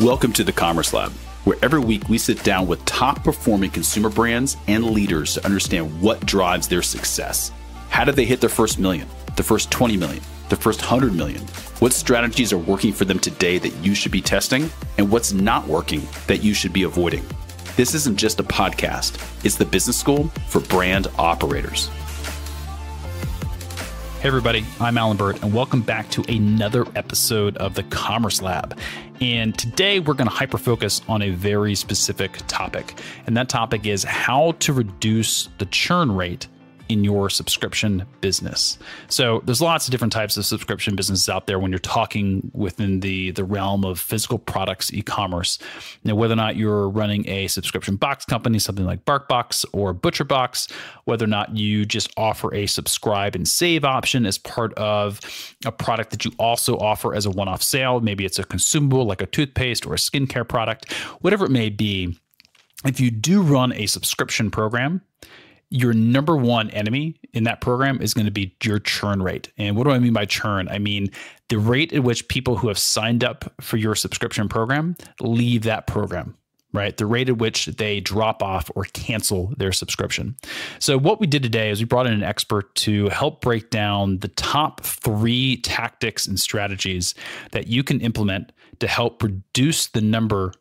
Welcome to the Commerce Lab, where every week we sit down with top performing consumer brands and leaders to understand what drives their success. How did they hit their first million, the first 20 million, the first 100 million? What strategies are working for them today that you should be testing, and what's not working that you should be avoiding? This isn't just a podcast, it's the business school for brand operators. Hey everybody, I'm Alan Burt, and welcome back to another episode of the Commerce Lab. And today we're going to hyper-focus on a very specific topic. And that topic is how to reduce the churn rate in your subscription business. So there's lots of different types of subscription businesses out there when you're talking within the realm of physical products, e-commerce. Now, whether or not you're running a subscription box company, something like BarkBox or ButcherBox, whether or not you just offer a subscribe and save option as part of a product that you also offer as a one-off sale, maybe it's a consumable like a toothpaste or a skincare product, whatever it may be. If you do run a subscription program, your number one enemy in that program is going to be your churn rate. And what do I mean by churn? I mean the rate at which people who have signed up for your subscription program leave that program, right? The rate at which they drop off or cancel their subscription. So what we did today is we brought in an expert to help break down the top 3 tactics and strategies that you can implement to help reduce the number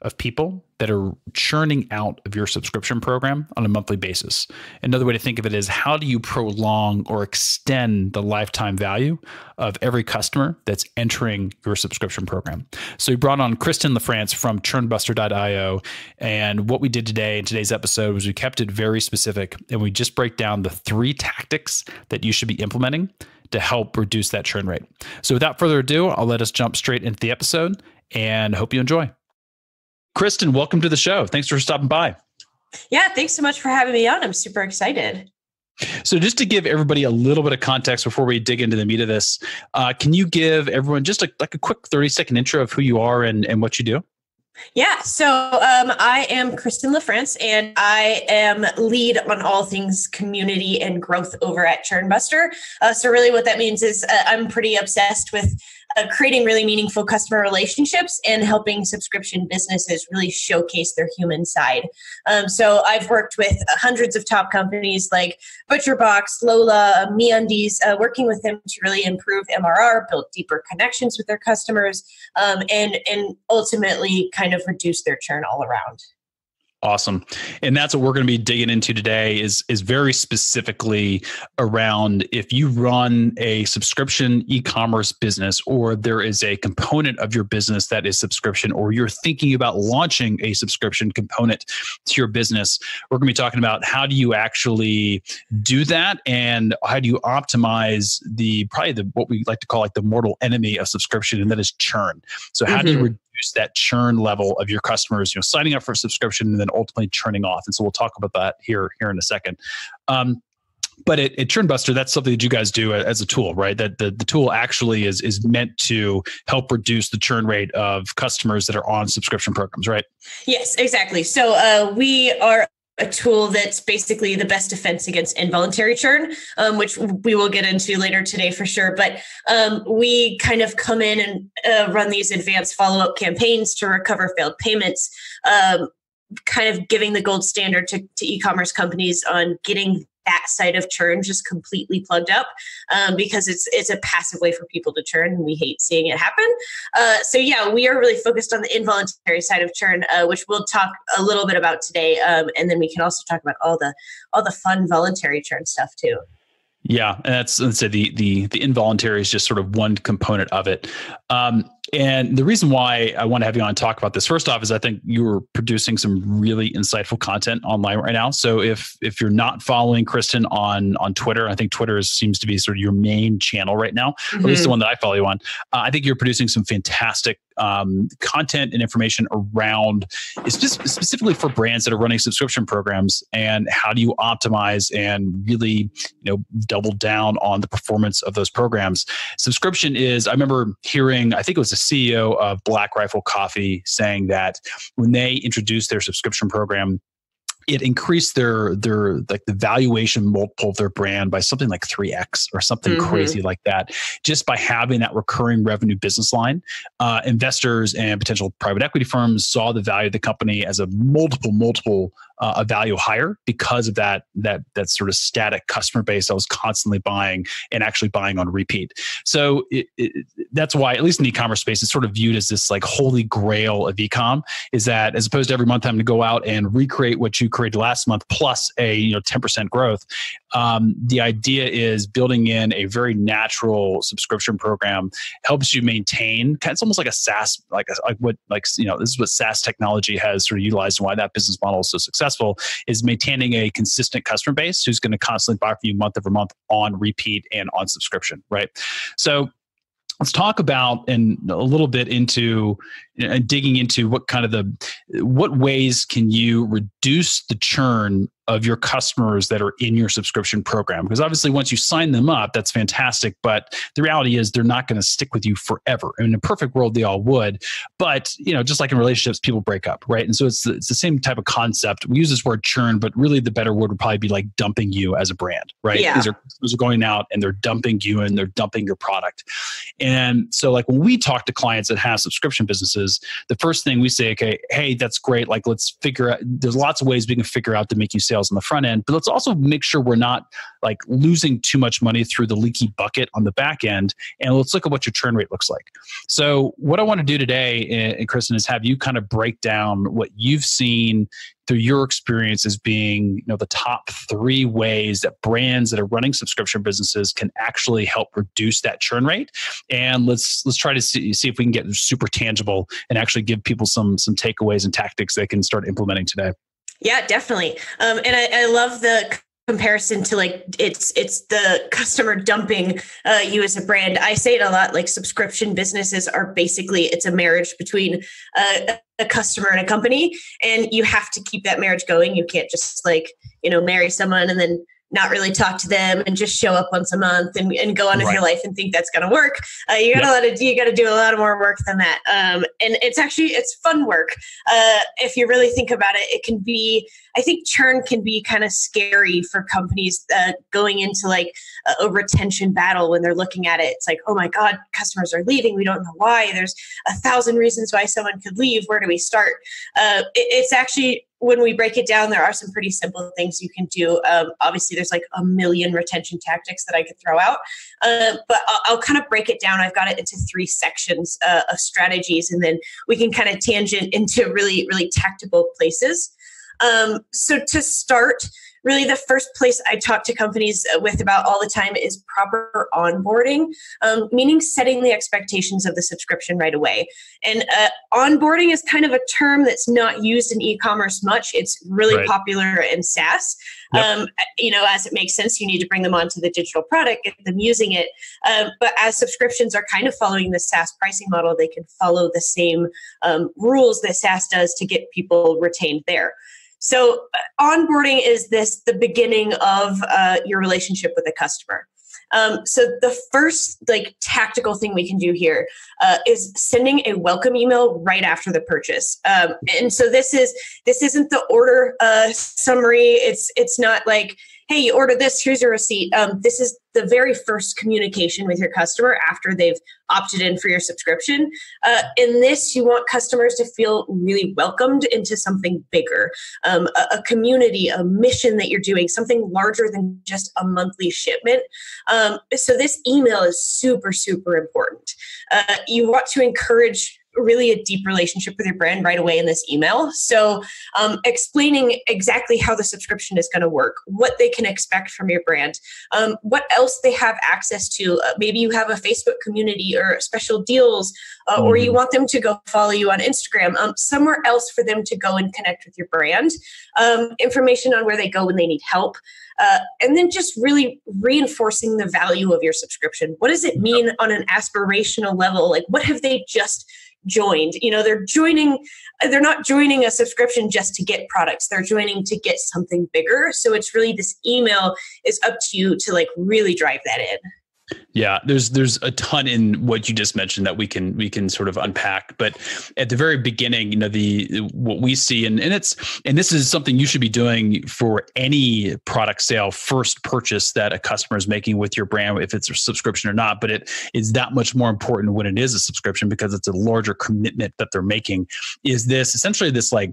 of people that are churning out of your subscription program on a monthly basis. Another way to think of it is, how do you prolong or extend the lifetime value of every customer that's entering your subscription program? So we brought on Kristen LaFrance from ChurnBuster.io. And what we did today in today's episode was we kept it very specific, and we just break down the 3 tactics that you should be implementing to help reduce that churn rate. So without further ado, I'll let us jump straight into the episode and hope you enjoy. Kristen, welcome to the show. Thanks for stopping by. Yeah, thanks so much for having me on. I'm super excited. So just to give everybody a little bit of context before we dig into the meat of this, can you give everyone just a quick 30-second intro of who you are and what you do? Yeah, so I am Kristen LaFrance, and I am lead on all things community and growth over at ChurnBuster. So really what that means is I'm pretty obsessed with creating really meaningful customer relationships and helping subscription businesses really showcase their human side. So I've worked with hundreds of top companies like ButcherBox, LOLA, MeUndies, working with them to really improve MRR, build deeper connections with their customers, and ultimately kind of reduce their churn all around. Awesome. And that's what we're going to be digging into today is very specifically around if you run a subscription e-commerce business, or there is a component of your business that is subscription, or you're thinking about launching a subscription component to your business. We're going to be talking about how do you actually do that, and how do you optimize what we like to call like the mortal enemy of subscription, and that is churn. So how do you reduce that churn level of your customers, signing up for a subscription and then ultimately churning off? And so we'll talk about that here in a second. But at ChurnBuster, that's something that you guys do as a tool, right? That the tool actually is meant to help reduce the churn rate of customers that are on subscription programs, right? Yes, exactly. So we are a tool that's basically the best defense against involuntary churn, which we will get into later today for sure. But we kind of come in and run these advanced follow-up campaigns to recover failed payments, kind of giving the gold standard to e-commerce companies on getting that side of churn just completely plugged up, because it's a passive way for people to churn, and we hate seeing it happen. So yeah, we are really focused on the involuntary side of churn, which we'll talk a little bit about today, and then we can also talk about all the fun voluntary churn stuff too. Yeah, and let's say the involuntary is just sort of one component of it. And the reason why I want to have you on and talk about this, first off, is I think you're producing some really insightful content online right now. So if you're not following Kristen on Twitter, I think Twitter seems to be sort of your main channel right now, or at least the one that I follow you on. I think you're producing some fantastic content and information around, it's just specifically for brands that are running subscription programs, and how do you optimize and really, double down on the performance of those programs. Subscription is, I remember hearing, I think it was the CEO of Black Rifle Coffee saying that when they introduced their subscription program, it increased their like the valuation multiple of their brand by something like 3x or something crazy like that, just by having that recurring revenue business line. Investors and potential private equity firms saw the value of the company as a multiple a value higher because of that sort of static customer base that was constantly buying and actually buying on repeat. So that's why, at least in the e-commerce space, it's sort of viewed as this like holy grail of e-com, is that as opposed to every month having to go out and recreate what you created last month plus a 10% growth, the idea is building in a very natural subscription program helps you maintain. It's almost like a SaaS, this is what SaaS technology has sort of utilized, and why that business model is so successful, is maintaining a consistent customer base who's going to constantly buy for you month over month on repeat and on subscription, right? So let's talk about and a little bit into digging into what ways can you reduce the churn of your customers that are in your subscription program? Because obviously once you sign them up, that's fantastic. But the reality is they're not going to stick with you forever. I mean, in a perfect world, they all would. But, just like in relationships, people break up, right? And so it's the same type of concept. We use this word churn, but really the better word would probably be like dumping you as a brand, right? Yeah. These are going out and they're dumping you and they're dumping your product. And so like when we talk to clients that have subscription businesses, the first thing we say, okay, hey, that's great. Like, let's figure out, there's lots of ways we can figure out to make you sales on the front end, but let's also make sure we're not like losing too much money through the leaky bucket on the back end. And let's look at what your churn rate looks like. So what I want to do today, and Kristen, is have you kind of break down what you've seen through your experience as being, the top 3 ways that brands that are running subscription businesses can actually help reduce that churn rate. And let's try to see if we can get super tangible and actually give people some takeaways and tactics they can start implementing today. Yeah, definitely. And I love the comparison to like it's the customer dumping you as a brand. I say it a lot, like subscription businesses are basically, it's a marriage between a customer and a company, and you have to keep that marriage going. You can't just marry someone and then not really talk to them and just show up once a month and go on with your life and think that's going to work. You got to do a lot of more work than that. And it's fun work. If you really think about it, I think churn can be kind of scary for companies going into like a retention battle when they're looking at it. It's like, oh my God, customers are leaving. We don't know why. There's 1,000 reasons why someone could leave. Where do we start? It's actually, when we break it down, there are some pretty simple things you can do. Obviously, there's like a million retention tactics that I could throw out, but I'll kind of break it down. I've got it into 3 sections of strategies, and then we can kind of tangent into really, really tactical places. So to start, really the first place I talk to companies with about all the time is proper onboarding, meaning setting the expectations of the subscription right away. And onboarding is kind of a term that's not used in e-commerce much. It's really popular in SaaS. Yep. As it makes sense, you need to bring them onto the digital product, get them using it. But as subscriptions are kind of following the SaaS pricing model, they can follow the same rules that SaaS does to get people retained there. So onboarding is the beginning of your relationship with a customer. So the first tactical thing we can do here is sending a welcome email right after the purchase. And so this isn't the order summary. It's not like, hey, you ordered this, here's your receipt. This is the very first communication with your customer after they've opted in for your subscription. In this, you want customers to feel really welcomed into something bigger, a community, a mission that you're doing, something larger than just a monthly shipment. So this email is super, super important. You want to encourage really a deep relationship with your brand right away in this email. So explaining exactly how the subscription is going to work, what they can expect from your brand, what else they have access to. Maybe you have a Facebook community or special deals, or you want them to go follow you on Instagram, somewhere else for them to go and connect with your brand, information on where they go when they need help. And then just really reinforcing the value of your subscription. What does it mean on an aspirational level? Like, what have they just joined? They're not joining a subscription just to get products. They're joining to get something bigger. So it's really, this email is up to you to really drive that in. Yeah, there's a ton in what you just mentioned that we can sort of unpack. But at the very beginning, what we see, and this is something you should be doing for any product sale, first purchase that a customer is making with your brand, if it's a subscription or not. But it is that much more important when it is a subscription because it's a larger commitment that they're making. Is this essentially like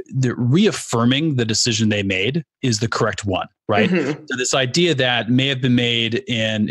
the reaffirming the decision they made is the correct one, right? Mm-hmm. So this idea that may have been made in,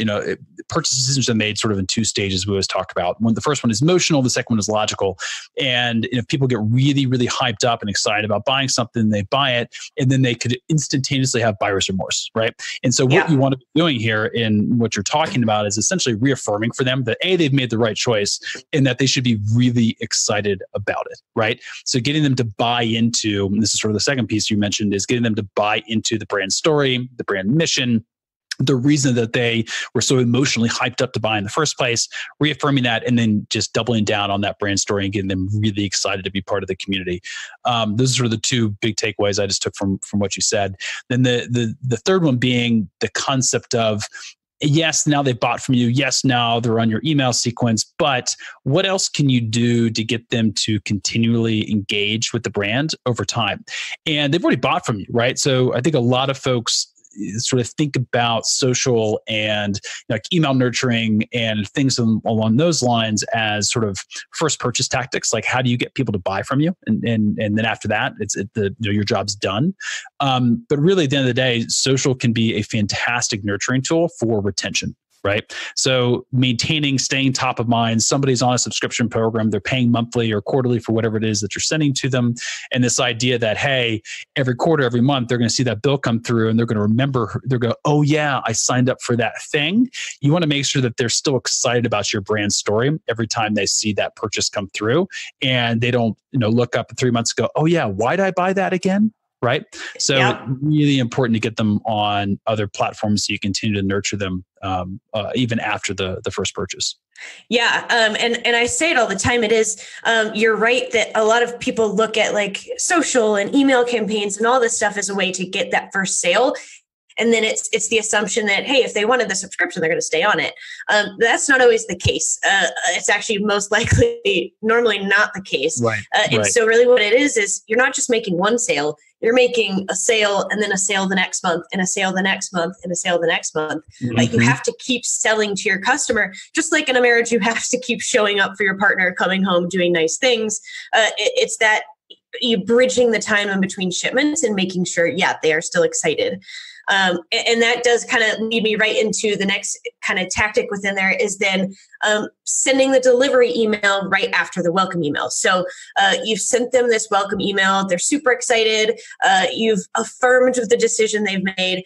purchase decisions are made sort of in two stages we always talk about. The first one is emotional, the second one is logical. And if people get really, really hyped up and excited about buying something, they buy it, and then they could instantaneously have buyer's remorse, right? And so what you want to be doing here in what you're talking about is essentially reaffirming for them that they've made the right choice and that they should be really excited about it, right? So getting them to buy into, and this is sort of the second piece you mentioned, is getting them to buy into the brand story, the brand mission, the reason that they were so emotionally hyped up to buy in the first place, reaffirming that, and then just doubling down on that brand story and getting them really excited to be part of the community. Those are sort of the two big takeaways I just took from what you said. Then the third one being the concept of, yes, now they bought from you. Yes, now they're on your email sequence, but what else can you do to get them to continually engage with the brand over time? And they've already bought from you, right? So I think a lot of folks sort of think about social and like email nurturing and things along those lines as sort of first purchase tactics. Like, how do you get people to buy from you? And then after that, your job's done. But really, at the end of the day, social can be a fantastic nurturing tool for retention. Right. So staying top of mind, somebody's on a subscription program, they're paying monthly or quarterly for whatever it is that you're sending to them. And this idea that, hey, every quarter, every month, they're going to see that bill come through and they're going to remember, they're going to, oh yeah, I signed up for that thing. You want to make sure that they're still excited about your brand story every time they see that purchase come through, and they don't, look up in 3 months and go, oh yeah, why did I buy that again? Right. So really important to get them on other platforms so you continue to nurture them even after the first purchase. Yeah. And I say it all the time. It is, you're right that a lot of people look at like social and email campaigns and all this stuff as a way to get that first sale. And then it's the assumption that, hey, if they wanted the subscription, they're going to stay on it. That's not always the case. It's actually most likely normally not the case. Right. So really what it is you're not just making one sale, you're making a sale and then a sale the next month and a sale the next month and a sale the next month. Mm-hmm. Like, you have to keep selling to your customer. Just like in a marriage, you have to keep showing up for your partner, coming home, doing nice things. It's that you bridging the time in between shipments and making sure, they are still excited. And that does kind of lead me right into the next kind of tactic within there is then sending the delivery email right after the welcome email. So you've sent them this welcome email. They're super excited. You've affirmed the decision they've made.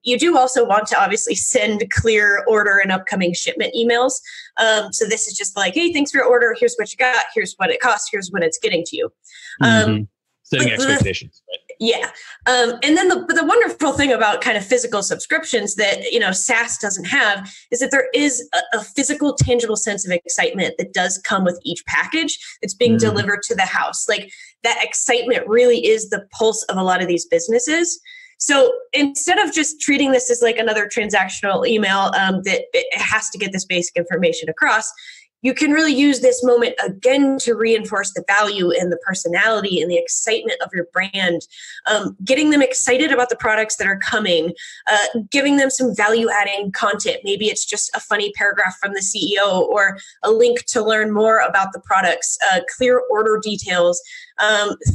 You do also want to obviously send clear order and upcoming shipment emails. So this is just like, hey, thanks for your order. Here's what you got. Here's what it costs. Here's when it's getting to you. Setting expectations. Right? Yeah. And then the wonderful thing about kind of physical subscriptions that, SaaS doesn't have is that there is a physical, tangible sense of excitement that does come with each package that's being delivered to the house. Like, that excitement really is the pulse of a lot of these businesses. So instead of just treating this as like another transactional email that it has to get this basic information across, you can really use this moment again to reinforce the value and the personality and the excitement of your brand, getting them excited about the products that are coming, giving them some value-adding content. Maybe it's just a funny paragraph from the CEO or a link to learn more about the products, clear order details,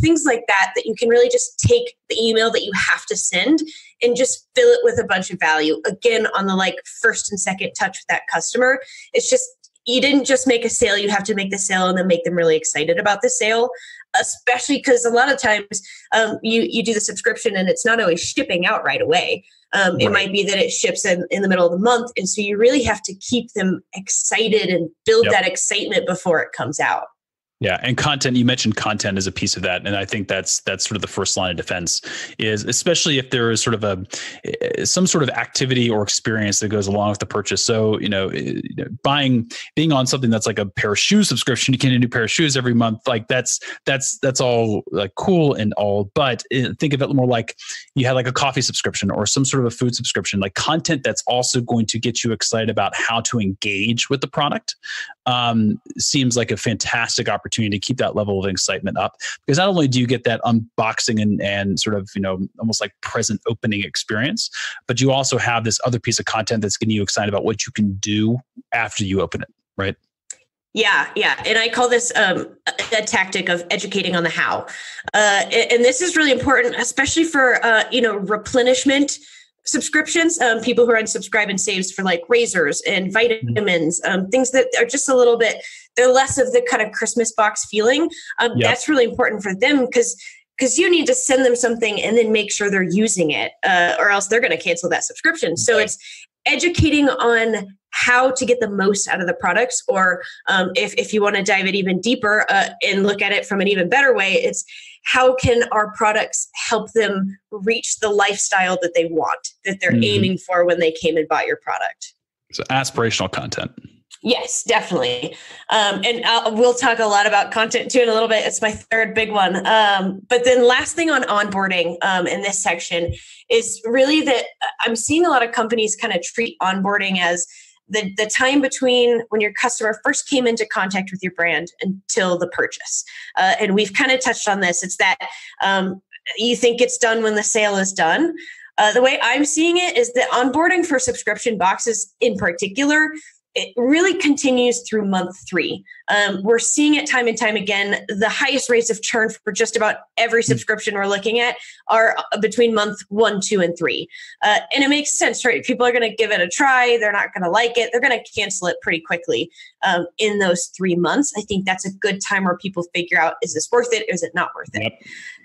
things like that you can really just take the email that you have to send and just fill it with a bunch of value. Again, on the like first and second touch with that customer, it's just, you didn't just make a sale, you have to make the sale and then make them really excited about the sale, especially because a lot of times you do the subscription and it's not always shipping out right away. It might be that it ships in the middle of the month. And so you really have to keep them excited and build that excitement before it comes out. Yeah. And content, you mentioned content as a piece of that. And I think that's sort of the first line of defense, is especially if there is sort of some sort of activity or experience that goes along with the purchase. So, being on something that's like a pair of shoes subscription, you get a new pair of shoes every month. Like that's all like cool and all, but think of it more like you had like a coffee subscription or some sort of a food subscription, like content that's also going to get you excited about how to engage with the product. Seems like a fantastic opportunity to keep that level of excitement up, because not only do you get that unboxing and sort of, almost like present opening experience, but you also have this other piece of content that's getting you excited about what you can do after you open it, right? Yeah. And I call this a tactic of educating on the how. And this is really important, especially for, replenishment subscriptions, people who are on subscribe and saves for like razors and vitamins, things that are just a little bit, they're less of the kind of Christmas box feeling. That's really important for them because you need to send them something and then make sure they're using it, or else they're going to cancel that subscription. So it's educating on how to get the most out of the products, or if you want to dive it even deeper and look at it from an even better way, it's how can our products help them reach the lifestyle that they want, that they're aiming for when they came and bought your product. So aspirational content. Yes, definitely. And we'll talk a lot about content too in a little bit. It's my third big one. But then last thing on onboarding in this section is really that I'm seeing a lot of companies kind of treat onboarding as the time between when your customer first came into contact with your brand until the purchase. And we've kind of touched on this. It's that you think it's done when the sale is done. The way I'm seeing it is that onboarding for subscription boxes in particular, it really continues through month 3. We're seeing it time and time again. The highest rates of churn for just about every subscription we're looking at are between month 1, 2, and 3. And it makes sense, right? People are going to give it a try. They're not going to like it. They're going to cancel it pretty quickly in those 3 months. I think that's a good time where people figure out, is this worth it? Or is it not worth it? Yep.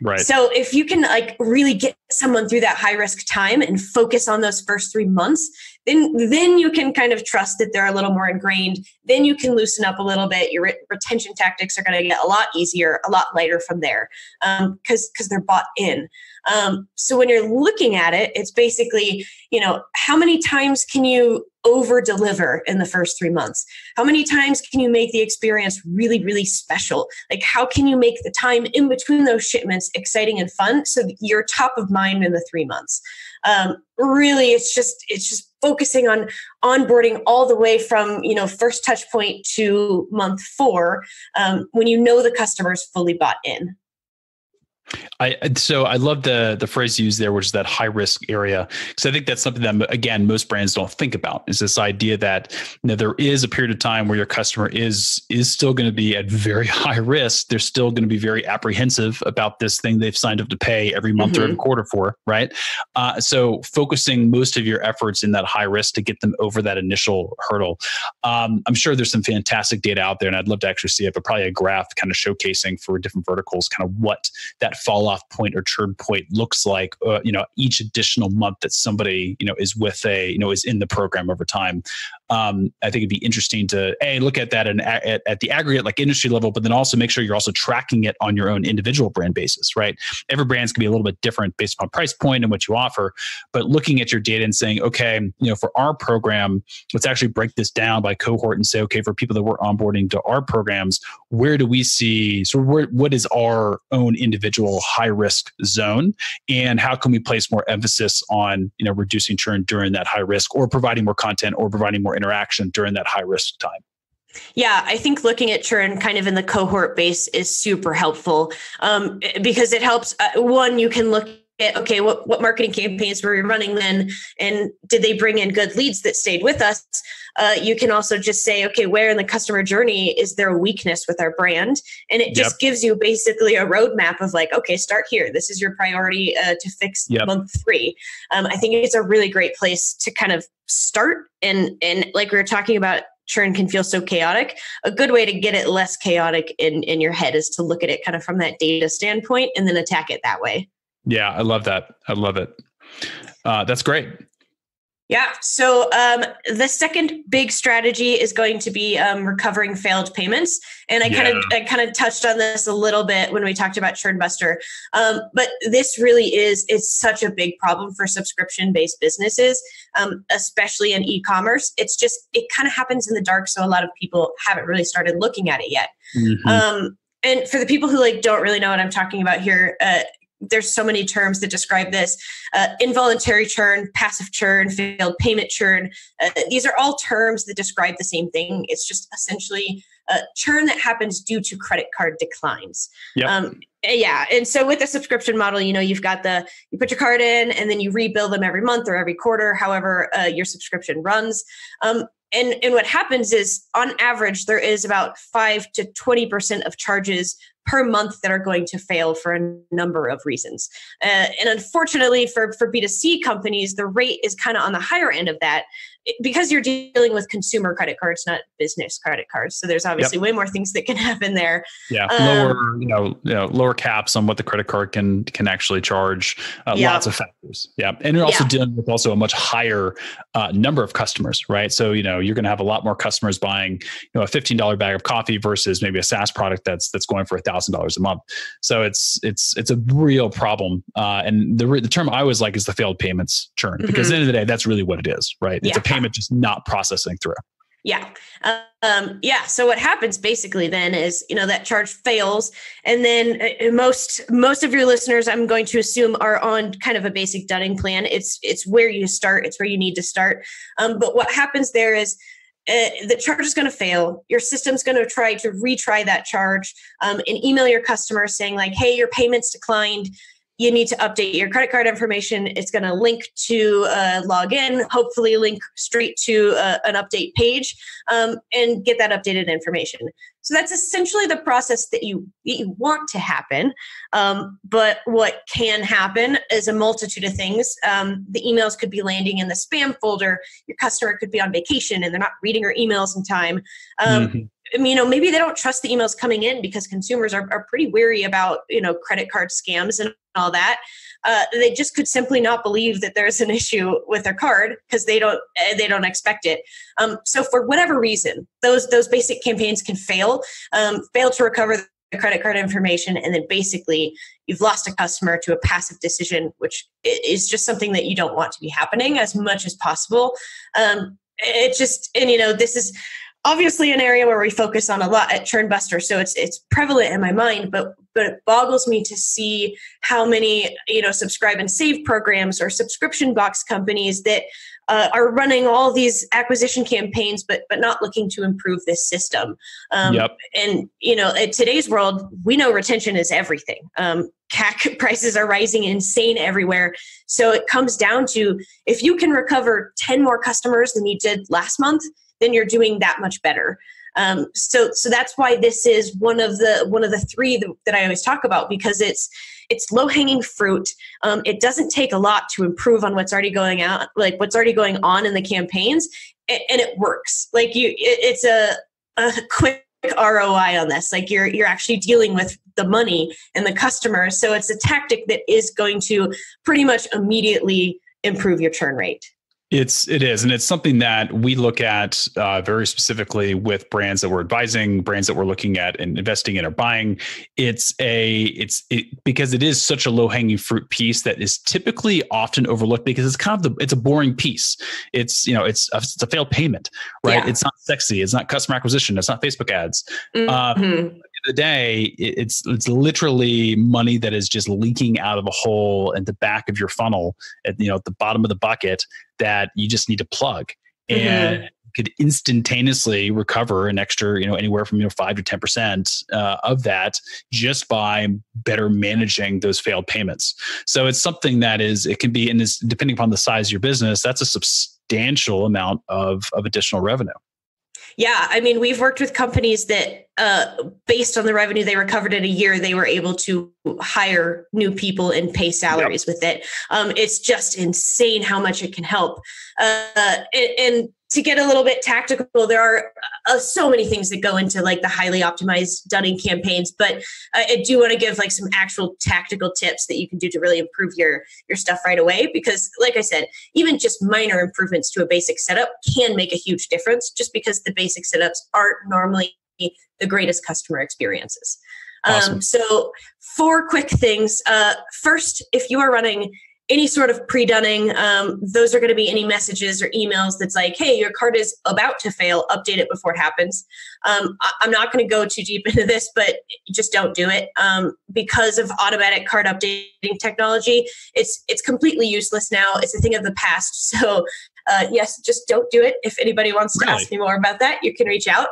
Right. So if you can like really get someone through that high risk time and focus on those first 3 months, then you can kind of trust that they're a little more ingrained. Then you can loosen up a little bit. Your retention tactics are going to get a lot easier, a lot lighter from there because they're bought in. So when you're looking at it, it's basically, how many times can you over deliver in the first 3 months? How many times can you make the experience really, really special? Like how can you make the time in between those shipments exciting and fun so that you're top of mind in the 3 months? Really, it's just focusing on onboarding all the way from, first touch point to month 4, when the customer's fully bought in. So I love the phrase you used there, which is that high risk area, because I think that's something that, again, most brands don't think about, is this idea that there is a period of time where your customer is still going to be at very high risk. They're still going to be very apprehensive about this thing they've signed up to pay every month or every quarter for, right? So focusing most of your efforts in that high risk to get them over that initial hurdle. I'm sure there's some fantastic data out there, and I'd love to actually see it, but probably a graph kind of showcasing for different verticals, kind of what that fall off point or churn point looks like, each additional month that somebody, is with is in the program over time. I think it'd be interesting to look at that and at the aggregate, like industry level, but then also make sure you're also tracking it on your own individual brand basis, right? Every brand's gonna be a little bit different based upon price point and what you offer, but looking at your data and saying, okay, for our program, let's actually break this down by cohort and say, okay, for people that we're onboarding to our programs, where do we see, what is our own individual high risk zone, and how can we place more emphasis on reducing churn during that high risk, or providing more content or providing more interaction during that high risk time? Yeah, I think looking at churn kind of in the cohort base is super helpful because it helps. One, you can look at, okay, what marketing campaigns were we running then? And did they bring in good leads that stayed with us? You can also just say, okay, where in the customer journey is there a weakness with our brand? And it just gives you basically a roadmap of like, okay, start here. This is your priority to fix month 3. I think it's a really great place to kind of start. And like we were talking about, churn can feel so chaotic. A good way to get it less chaotic in your head is to look at it kind of from that data standpoint and then attack it that way. Yeah, I love that. I love it. That's great. Yeah. So the second big strategy is going to be recovering failed payments, and I kind of touched on this a little bit when we talked about ChurnBuster. But this really it's such a big problem for subscription-based businesses, especially in e-commerce. It kind of happens in the dark, so a lot of people haven't really started looking at it yet. Mm-hmm. And for the people who don't really know what I'm talking about here, there's so many terms that describe this: involuntary churn, passive churn, failed payment churn. These are all terms that describe the same thing. It's just essentially churn that happens due to credit card declines. Yep. And so with the subscription model, you've got you put your card in and then you rebill them every month or every quarter, however your subscription runs. And what happens is, on average, there is about 5 to 20% of charges per month that are going to fail for a number of reasons. And unfortunately for B2C companies, the rate is kind of on the higher end of that, because you're dealing with consumer credit cards, not business credit cards. So there's obviously way more things that can happen there. Yeah, lower caps on what the credit card can actually charge. Lots of factors. Yeah, and you're also dealing with a much higher number of customers, right? So you're going to have a lot more customers buying a $15 bag of coffee versus maybe a SaaS product that's going for $1,000 a month. So it's a real problem. And the term I always like is the failed payments churn, because at the end of the day, that's really what it is, right? It's a payment just not processing through. Yeah. So what happens basically then is, that charge fails. And then most of your listeners, I'm going to assume, are on kind of a basic Dunning plan. It's where you start. It's where you need to start. But what happens there is the charge is going to fail. Your system's going to try to retry that charge and email your customer saying hey, your payment's declined. You need to update your credit card information. It's going to link to log in, hopefully link straight to an update page, and get that updated information. So that's essentially the process that you want to happen. But what can happen is a multitude of things. The emails could be landing in the spam folder. Your customer could be on vacation and they're not reading her emails in time. Maybe they don't trust the emails coming in, because consumers are pretty wary about, credit card scams and all that. They just could simply not believe that there's an issue with their card because they don't expect it. So for whatever reason, those basic campaigns can fail to recover the credit card information, and then basically you've lost a customer to a passive decision, which is just something that you don't want to be happening as much as possible. This is obviously an area where we focus on a lot at ChurnBuster, so it's prevalent in my mind, but it boggles me to see how many subscribe and save programs or subscription box companies that are running all these acquisition campaigns, but not looking to improve this system. And in today's world, we know retention is everything. CAC prices are rising insane everywhere, so it comes down to, if you can recover 10 more customers than you did last month, then you're doing that much better. So that's why this is one of the three that I always talk about, because it's low hanging fruit. It doesn't take a lot to improve on what's already going on in the campaigns, and it works. It's a quick ROI on this. You're actually dealing with the money and the customer, so it's a tactic that is going to pretty much immediately improve your churn rate. It is. And it's something that we look at very specifically with brands that we're advising, brands that we're looking at and investing in or buying. It's because it is such a low hanging fruit piece that is typically often overlooked, because it's a boring piece. It's a failed payment, right? Yeah. It's not sexy. It's not customer acquisition. It's not Facebook ads. At the end of the day, it's literally money that is just leaking out of a hole at the back of your funnel, at the bottom of the bucket, that you just need to plug, and could instantaneously recover an extra, anywhere from 5 to 10% of that, just by better managing those failed payments. So it's something that it can be, and depending upon the size of your business, that's a substantial amount of additional revenue. Yeah, we've worked with companies that based on the revenue they recovered in a year, they were able to hire new people and pay salaries with it. It's just insane how much it can help. And to get a little bit tactical, there are so many things that go into like the highly optimized dunning campaigns, but I do want to give like some actual tactical tips that you can do to really improve your stuff right away. Because like I said, even just minor improvements to a basic setup can make a huge difference, just because the basic setups aren't normally the greatest customer experiences. Awesome. So 4 quick things. First, if you are running any sort of pre-dunning, those are going to be any messages or emails that's like, hey, your card is about to fail, update it before it happens. I'm not going to go too deep into this, but just don't do it. Because of automatic card updating technology, it's completely useless now. It's a thing of the past. So yes, just don't do it. If anybody wants to ask me more about that, you can reach out.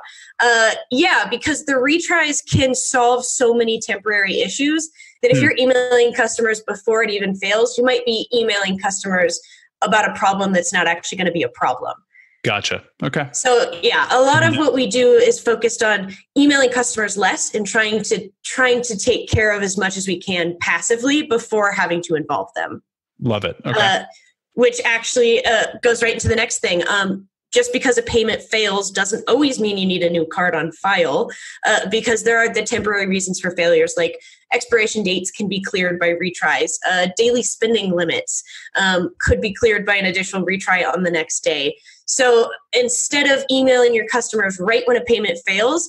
Because the retries can solve so many temporary issues that if you're emailing customers before it even fails, you might be emailing customers about a problem that's not actually going to be a problem. Gotcha. Okay. So yeah, a lot of what we do is focused on emailing customers less and trying to take care of as much as we can passively before having to involve them. Love it. Okay. Which actually goes right into the next thing. Just because a payment fails doesn't always mean you need a new card on file, because there are the temporary reasons for failures, like expiration dates can be cleared by retries. Daily spending limits could be cleared by an additional retry on the next day. So instead of emailing your customers right when a payment fails,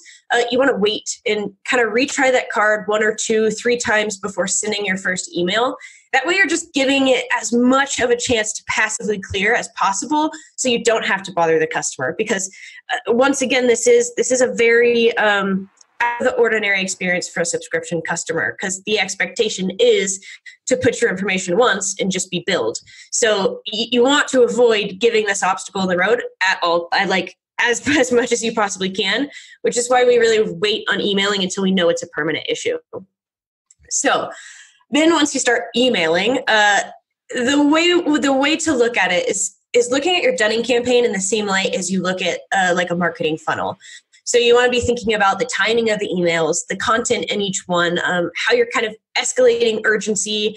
you want to wait and kind of retry that card 1 or 2, 3 times before sending your first email. That way you're just giving it as much of a chance to passively clear as possible, so you don't have to bother the customer. Because once again, this is a very out of the ordinary experience for a subscription customer, because the expectation is to put your information once and just be billed. So you want to avoid giving this obstacle in the road at all. As much as you possibly can, which is why we really wait on emailing until we know it's a permanent issue. So then once you start emailing, the way to look at it is looking at your dunning campaign in the same light as you look at like a marketing funnel. So you want to be thinking about the timing of the emails, the content in each one, how you're kind of escalating urgency,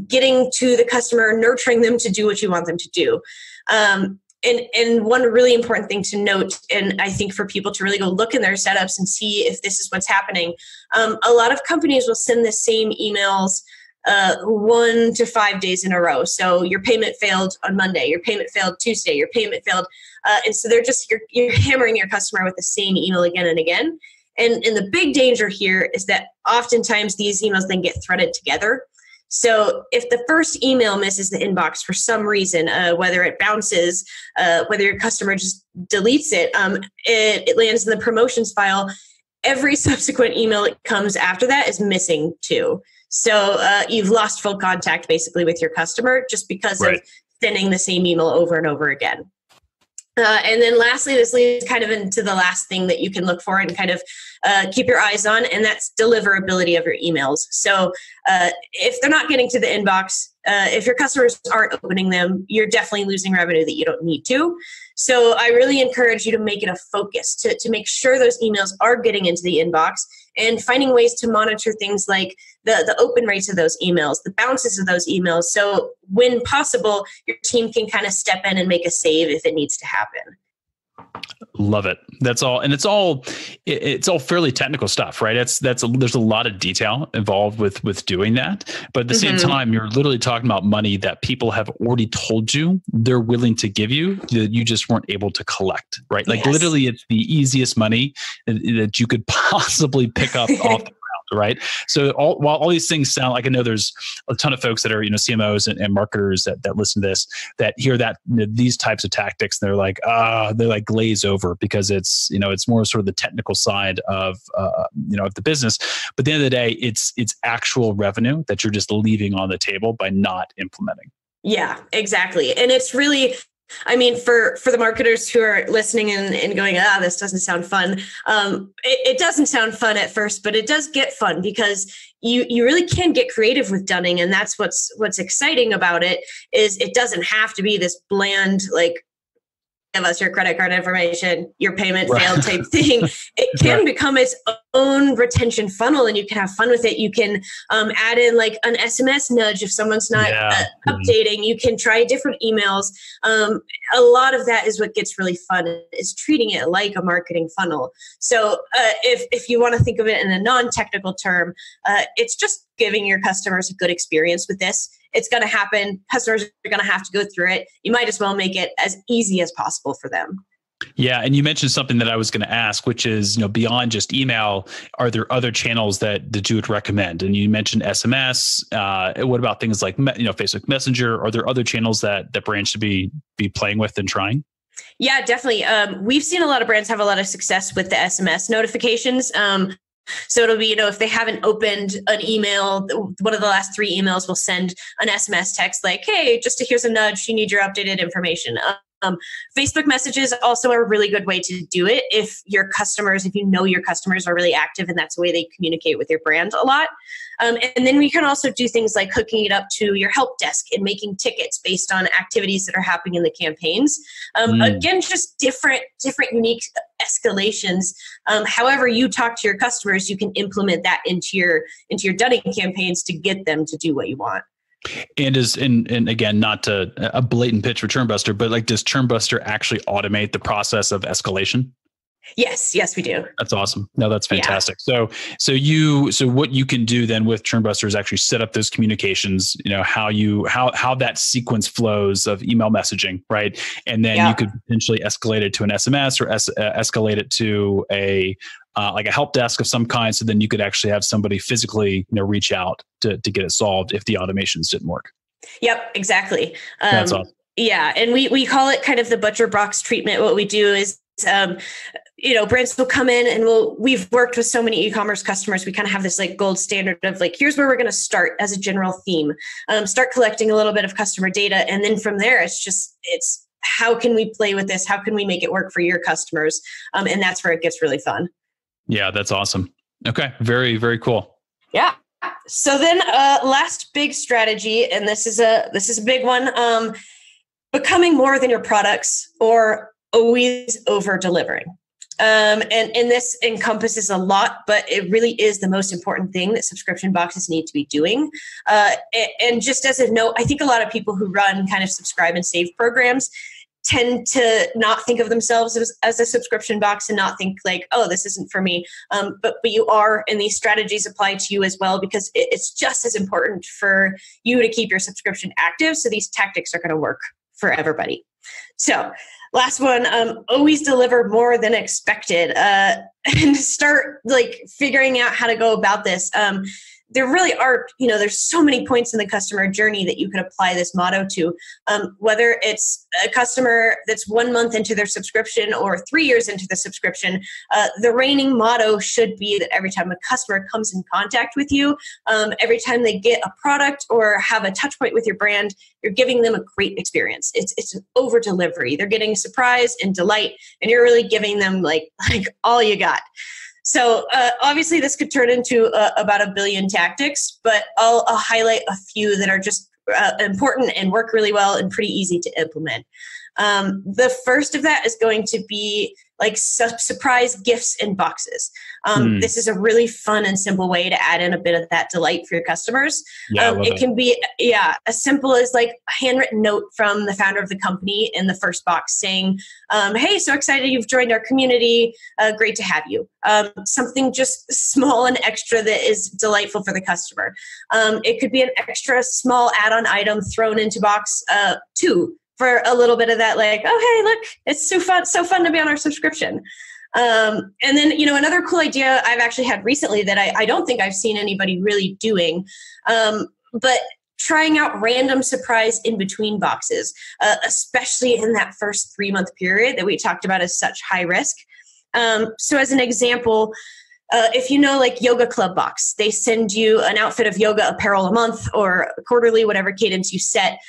getting to the customer, nurturing them to do what you want them to do. And one really important thing to note, and I think for people to really go look in their setups and see if this is what's happening, a lot of companies will send the same emails 1 to 5 days in a row. So your payment failed on Monday, your payment failed Tuesday, your payment failed. And so you're hammering your customer with the same email again and again. And the big danger here is that oftentimes these emails then get threaded together. So if the first email misses the inbox for some reason, whether it bounces, whether your customer just deletes it, it lands in the promotions file, every subsequent email that comes after that is missing too. So you've lost full contact basically with your customer just because of sending the same email over and over again. And then lastly, this leads kind of into the last thing that you can look for and kind of keep your eyes on, and that's deliverability of your emails. So if they're not getting to the inbox, if your customers aren't opening them, you're definitely losing revenue that you don't need to. So I really encourage you to make it a focus to make sure those emails are getting into the inbox, and finding ways to monitor things like the open rates of those emails, the bounces of those emails. So when possible, your team can kind of step in and make a save if it needs to happen. Love it. That's all. And it's all fairly technical stuff, right? There's a lot of detail involved with doing that. But at the same time, you're literally talking about money that people have already told you they're willing to give you that you just weren't able to collect, right? Like literally it's the easiest money that you could possibly pick up off the ground. Right. So while all these things sound like, I know there's a ton of folks that are, CMOs and marketers that listen to this, that hear that these types of tactics, they're like glaze over because it's more sort of the technical side of the business. But at the end of the day, it's actual revenue that you're just leaving on the table by not implementing. Yeah, exactly. And it's really, for the marketers who are listening and going, this doesn't sound fun. It doesn't sound fun at first, but it does get fun because you really can get creative with dunning. And that's what's exciting about it, is it doesn't have to be this bland, like us your credit card information, your payment failed type thing. It can become its own retention funnel, and you can have fun with it. You can add in like an SMS nudge if someone's not updating. You can try different emails. A lot of that is what gets really fun, is treating it like a marketing funnel. So if you want to think of it in a non-technical term, it's just giving your customers a good experience with this. It's going to happen. Customers are going to have to go through it. You might as well make it as easy as possible for them. Yeah. And you mentioned something that I was going to ask, which is, beyond just email, are there other channels that you would recommend? And you mentioned SMS. What about things like, Facebook Messenger? Are there other channels that brands should be playing with and trying? Yeah, definitely. We've seen a lot of brands have a lot of success with the SMS notifications. So it'll be, if they haven't opened an email, one of the last 3 emails will send an SMS text like, hey, here's a nudge, you need your updated information. Facebook messages also are a really good way to do it if your customers are really active and that's the way they communicate with your brand a lot. And then we can also do things like hooking it up to your help desk and making tickets based on activities that are happening in the campaigns. Again, just different unique escalations. However you talk to your customers, you can implement that into your Dunning campaigns to get them to do what you want. And again, not a blatant pitch for ChurnBuster, but does ChurnBuster actually automate the process of escalation? Yes, we do. That's awesome. No, that's fantastic. Yeah. So what you can do then with ChurnBuster is actually set up those communications, how that sequence flows of email messaging, right? And then you could potentially escalate it to an SMS or escalate it to a help desk of some kind. So then you could actually have somebody physically, reach out to get it solved if the automations didn't work. Yep, exactly. That's awesome. Yeah. And we call it kind of the butcher box treatment. What we do is, brands will come in and we've worked with so many e-commerce customers. We kind of have this gold standard of here's where we're going to start as a general theme, start collecting a little bit of customer data. And then from there, it's how can we play with this? How can we make it work for your customers? And that's where it gets really fun. Yeah, that's awesome. Okay. Very, very cool. Yeah. So then last big strategy, and this is a big one, becoming more than your products or always over delivering. And this encompasses a lot, but it really is the most important thing that subscription boxes need to be doing. And just as a note, I think a lot of people who run kind of subscribe and save programs tend to not think of themselves as a subscription box and not think oh, this isn't for me. But you are, and these strategies apply to you as well, because it's just as important for you to keep your subscription active. So these tactics are going to work for everybody. So last one, always deliver more than expected, and start figuring out how to go about this. There really are, there's so many points in the customer journey that you could apply this motto to, whether it's a customer that's 1 month into their subscription or 3 years into the subscription. The reigning motto should be that every time a customer comes in contact with you, every time they get a product or have a touch point with your brand, you're giving them a great experience. It's an over delivery. They're getting surprise and delight, and you're really giving them all you got. So obviously this could turn into about a billion tactics, but I'll highlight a few that are just important and work really well and pretty easy to implement. The first of that is going to be surprise gifts in boxes. This is a really fun and simple way to add in a bit of that delight for your customers. It can be, as simple as a handwritten note from the founder of the company in the first box saying, hey, so excited you've joined our community. Great to have you. Something just small and extra that is delightful for the customer. It could be an extra small add-on item thrown into box 2. For a little bit of that, oh, hey, look, it's so fun to be on our subscription. And then, another cool idea I've actually had recently that I don't think I've seen anybody really doing, but trying out random surprise in between boxes, especially in that first 3-month period that we talked about as such high risk. So as an example, if Yoga Club Box, they send you an outfit of yoga apparel a month or quarterly, whatever cadence you set.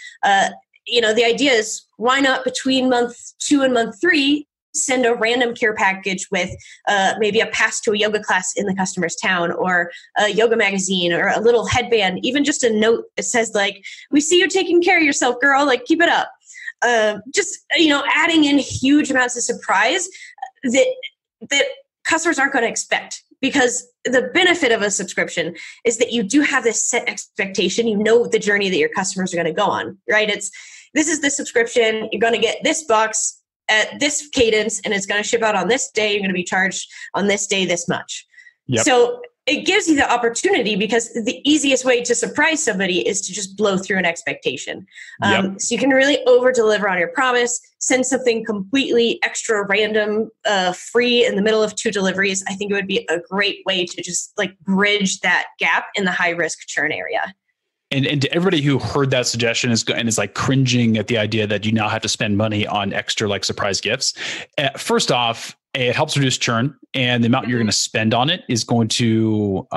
The idea is, why not between month 2 and month 3, send a random care package with maybe a pass to a yoga class in the customer's town, or a yoga magazine, or a little headband, even just a note that says we see you taking care of yourself, girl, keep it up. just, adding in huge amounts of surprise that customers aren't going to expect. Because the benefit of a subscription is that you do have this set expectation. You know the journey that your customers are going to go on, right? This is the subscription. You're going to get this box at this cadence, and it's going to ship out on this day. You're going to be charged on this day this much. Yep. So it gives you the opportunity, because the easiest way to surprise somebody is to just blow through an expectation. So you can really over deliver on your promise, send something completely extra random, free in the middle of 2 deliveries. I think it would be a great way to just bridge that gap in the high risk churn area. And to everybody who heard that suggestion is cringing at the idea that you now have to spend money on extra surprise gifts. First off, it helps reduce churn, and the amount you're going to spend on it is going to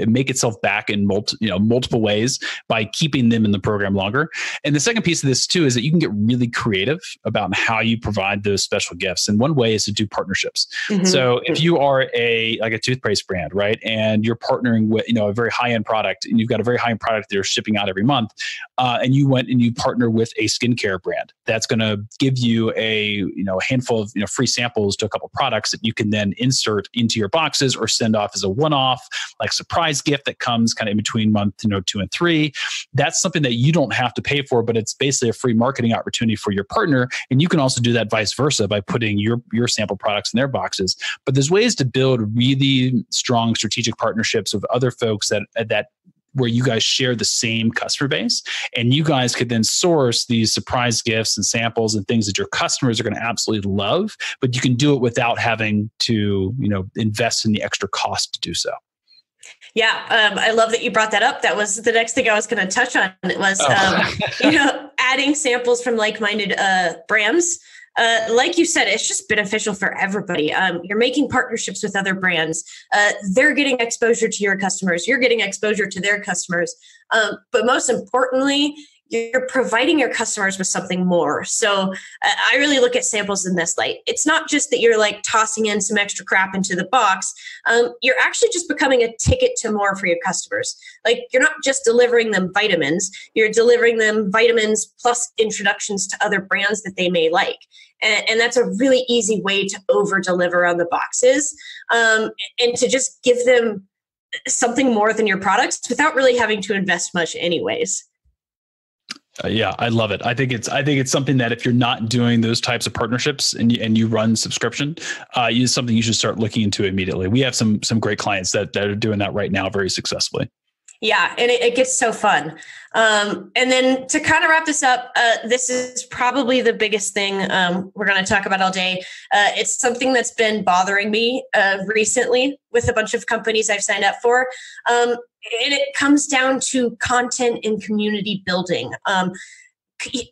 make itself back in multiple ways by keeping them in the program longer. And the second piece of this too is that you can get really creative about how you provide those special gifts. And one way is to do partnerships. Mm-hmm. So if you are a toothpaste brand, right, and you're partnering with a very high end product, and you've got a very high end product that you're shipping out every month, and you went and you partner with a skincare brand that's going to give you a handful of free samples to a couple products that you can then insert into your boxes or send off as a one-off surprise gift that comes kind of in between month 2 and 3. That's something that you don't have to pay for, but it's basically a free marketing opportunity for your partner. And you can also do that vice versa by putting your sample products in their boxes. But there's ways to build really strong strategic partnerships with other folks that where you guys share the same customer base, and you guys could then source these surprise gifts and samples and things that your customers are going to absolutely love, but you can do it without having to, invest in the extra cost to do so. Yeah. I love that you brought that up. That was the next thing I was going to touch on. It was, adding samples from like-minded brands. Like you said, it's just beneficial for everybody. You're making partnerships with other brands. They're getting exposure to your customers. You're getting exposure to their customers. But most importantly, you're providing your customers with something more. So I really look at samples in this light. It's not just that you're tossing in some extra crap into the box. You're actually just becoming a ticket to more for your customers. You're not just delivering them vitamins. You're delivering them vitamins plus introductions to other brands that they may like. And that's a really easy way to over deliver on the boxes, and to just give them something more than your products without really having to invest much anyways. Yeah, I love it. I think it's something that if you're not doing those types of partnerships and you run subscription, it's something you should start looking into immediately. We have some great clients that are doing that right now very successfully. Yeah, and it gets so fun. And then to kind of wrap this up, this is probably the biggest thing we're going to talk about all day. It's something that's been bothering me recently with a bunch of companies I've signed up for. And it comes down to content and community building.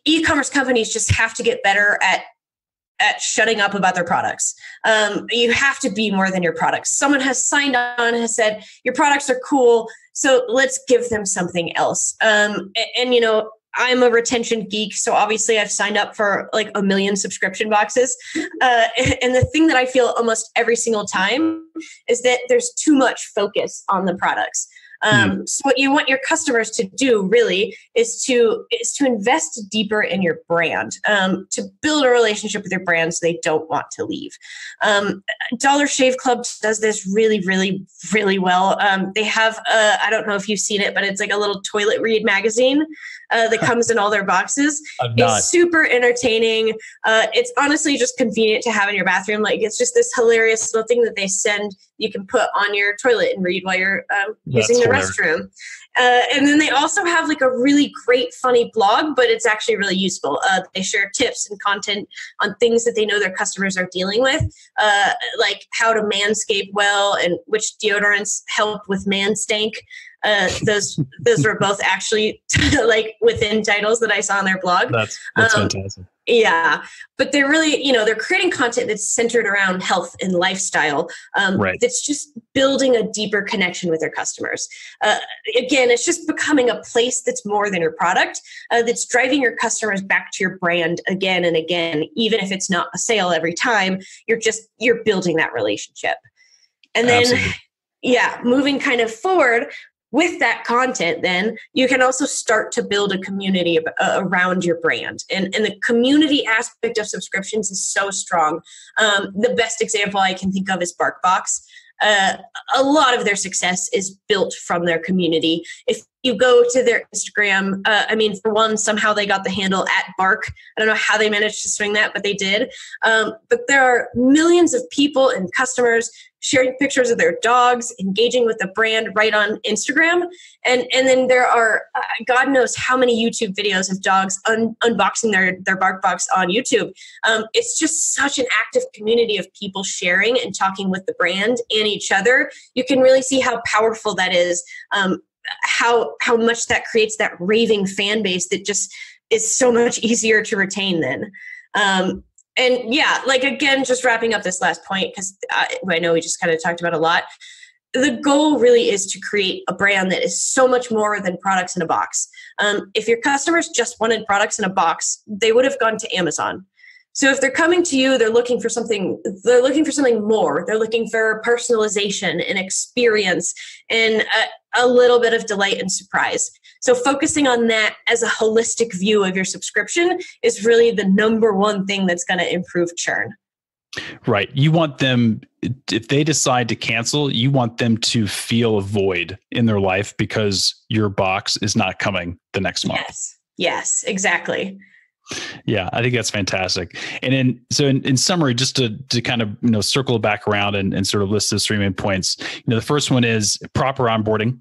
E-commerce companies just have to get better at shutting up about their products. You have to be more than your products. Someone has signed on and has said, your products are cool, so let's give them something else. And I'm a retention geek, so obviously I've signed up for 1 million subscription boxes. And the thing that I feel almost every single time is that there's too much focus on the products. So what you want your customers to do really is to invest deeper in your brand, to build a relationship with your brand so they don't want to leave. Dollar Shave Club does this really, really, really well. They have, I don't know if you've seen it, but it's a little toilet read magazine that comes in all their boxes. It's super entertaining. It's honestly just convenient to have in your bathroom. It's just this hilarious little thing that they send you can put on your toilet and read while you're using the restroom. And then they also have a really great, funny blog, but it's actually really useful. They share tips and content on things that they know their customers are dealing with, like how to manscape well and which deodorants help with man stank. Those were both actually within titles that I saw on their blog. That's fantastic. Yeah, but they're really, they're creating content that's centered around health and lifestyle. Right. That's just building a deeper connection with their customers. Again, it's just becoming a place that's more than your product, that's driving your customers back to your brand again and again, even if it's not a sale every time. You're building that relationship. And then, moving kind of forward, with that content, then you can also start to build a community around your brand. And the community aspect of subscriptions is so strong. The best example I can think of is BarkBox. A lot of their success is built from their community. If you go to their Instagram, for one, somehow they got the handle @Bark. I don't know how they managed to swing that, but they did. But there are millions of people and customers sharing pictures of their dogs, engaging with the brand right on Instagram. And then there are, God knows how many YouTube videos of dogs unboxing their BarkBox on YouTube. It's just such an active community of people sharing and talking with the brand and each other. You can really see how powerful that is, how much that creates that raving fan base that just is so much easier to retain then. And yeah, again, just wrapping up this last point, because I know we just kind of talked about a lot. The goal really is to create a brand that is so much more than products in a box. If your customers just wanted products in a box, they would have gone to Amazon. So if they're coming to you, they're looking for something more. They're looking for personalization and experience and a little bit of delight and surprise. So focusing on that as a holistic view of your subscription is really the number one thing that's going to improve churn. Right. You want them, if they decide to cancel, you want them to feel a void in their life because your box is not coming the next month. Yes, exactly. Yeah, I think that's fantastic. And in summary, just to kind of circle back around and sort of list those 3 main points. The first one is proper onboarding.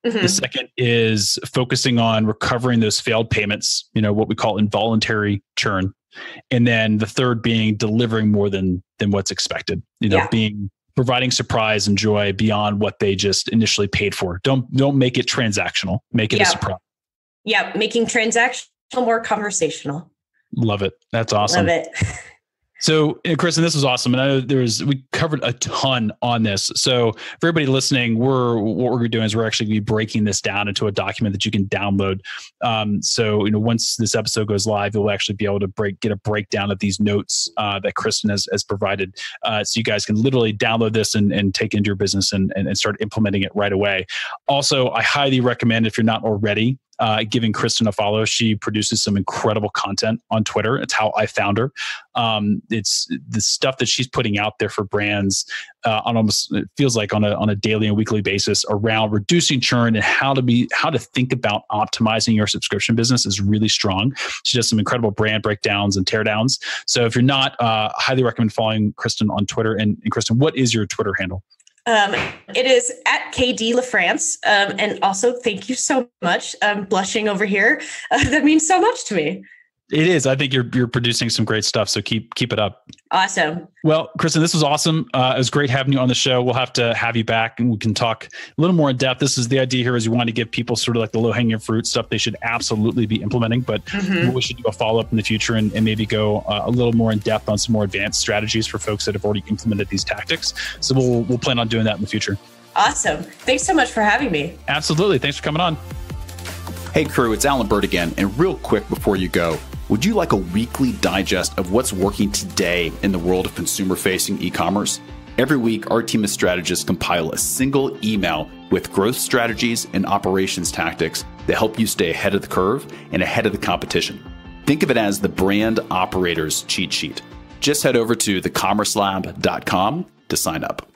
Mm-hmm. The second is focusing on recovering those failed payments, what we call involuntary churn. And then the third being delivering more than what's expected, providing surprise and joy beyond what they just initially paid for. Don't make it transactional, make it a surprise. Yeah. Making transactional more conversational. Love it. That's awesome. Love it. So, Kristen, this was awesome. And I know we covered a ton on this. So for everybody listening, what we're doing is we're actually going to be breaking this down into a document that you can download. So, once this episode goes live, you'll actually be able to get a breakdown of these notes that Kristen has provided. So you guys can literally download this and take it into your business and start implementing it right away. Also, I highly recommend, if you're not already, giving Kristen a follow. She produces some incredible content on Twitter. It's how I found her. It's the stuff that she's putting out there for brands on almost, it feels like on a daily and weekly basis around reducing churn and how to think about optimizing your subscription business is really strong. She does some incredible brand breakdowns and teardowns. So if you're not, highly recommend following Kristen on Twitter. And Kristen, what is your Twitter handle? It is @KD LaFrance. And also, thank you so much. I'm blushing over here. That means so much to me. It is. I think you're producing some great stuff. So keep it up. Awesome. Well, Kristen, this was awesome. It was great having you on the show. We'll have to have you back and we can talk a little more in depth. This is the idea here is you want to give people sort of like the low hanging fruit stuff they should absolutely be implementing, but we should do a follow up in the future and maybe go a little more in depth on some more advanced strategies for folks that have already implemented these tactics. So we'll plan on doing that in the future. Awesome. Thanks so much for having me. Absolutely. Thanks for coming on. Hey crew, it's Alan Bird again. And real quick before you go, would you like a weekly digest of what's working today in the world of consumer-facing e-commerce? Every week, our team of strategists compile a single email with growth strategies and operations tactics that help you stay ahead of the curve and ahead of the competition. Think of it as the brand operator's cheat sheet. Just head over to thecommercelab.com to sign up.